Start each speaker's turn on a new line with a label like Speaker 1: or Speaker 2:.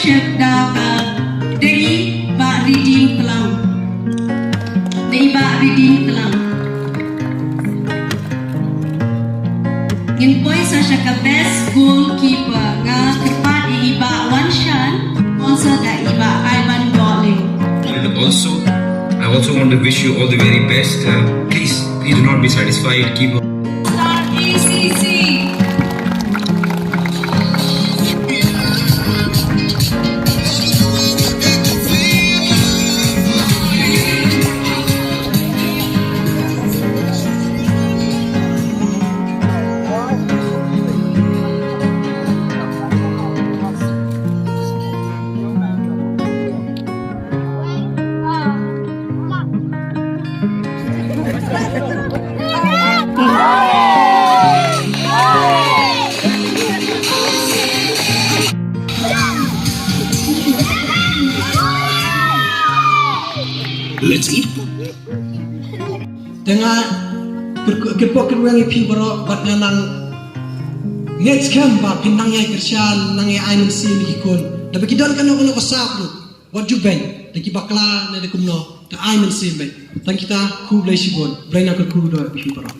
Speaker 1: worship dari Pak Redeem Telang. Dari Pak Redeem Telang. In points sa siya ka best goalkeeper nga kapat iba Wanshan, sponsor da iba Ivan Bowling.
Speaker 2: And I also want to wish you all the very best. Please do not be satisfied. Keep
Speaker 1: Start ACC.
Speaker 2: Let's eat.
Speaker 3: Dengan kerpok keruang ipi baro bat nang next camp ba pinang ya kersian nang ya ainun si mikikon. Da bagi don kan ono kasap lu. What you ben? Da ki bakla na de kumno. Da ainun si ben. Tan kita ku blai sibon. Brain aku ku do ipi baro.